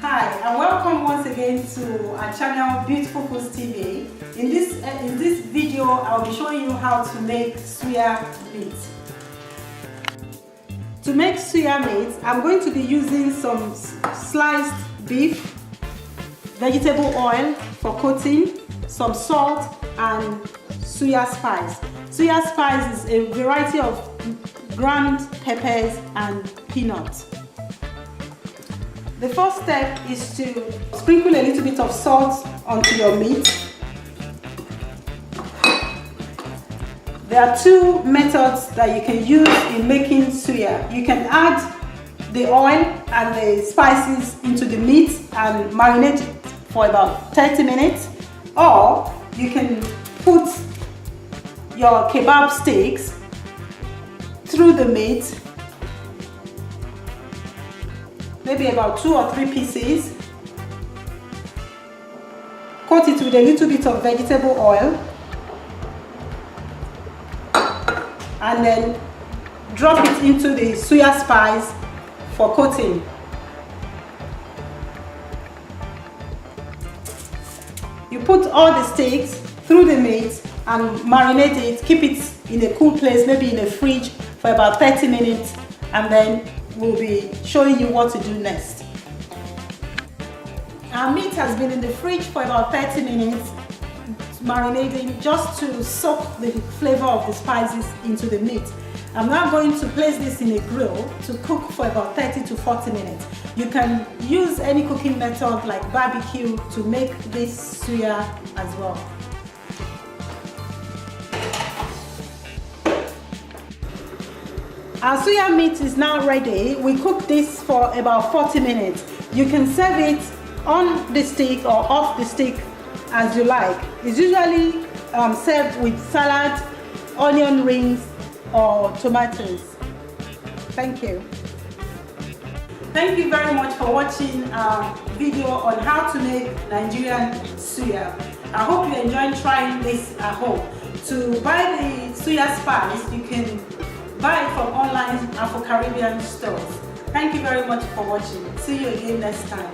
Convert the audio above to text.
Hi, and welcome once again to our channel Beautiful Foods TV. In this video, I'll be showing you how to make suya meat. To make suya meat, I'm going to be using some sliced beef, vegetable oil for coating, some salt, and suya spice. Suya spice is a variety of ground peppers and peanuts. The first step is to sprinkle a little bit of salt onto your meat. There are two methods that you can use in making suya. You can add the oil and the spices into the meat and marinate it for about 30 minutes, or you can put your kebab steaks through the meat, maybe about 2 or 3 pieces, coat it with a little bit of vegetable oil, and then drop it into the suya spice for coating. You put all the steaks through the meat and marinate it, keep it in a cool place, maybe in the fridge for about 30 minutes, and then we'll be showing you what to do next. Our meat has been in the fridge for about 30 minutes, marinating just to soak the flavor of the spices into the meat. I'm now going to place this in a grill to cook for about 30 to 40 minutes. You can use any cooking method like barbecue to make this suya as well. Our suya meat is now ready. We cook this for about 40 minutes. You can serve it on the stick or off the stick as you like. It's usually served with salad, onion rings, or tomatoes. Thank you. Thank you very much for watching our video on how to make Nigerian suya. I hope you enjoyed trying this at home. To buy the suya spice, you can buy it from online and for Caribbean stores. Thank you very much for watching. See you again next time.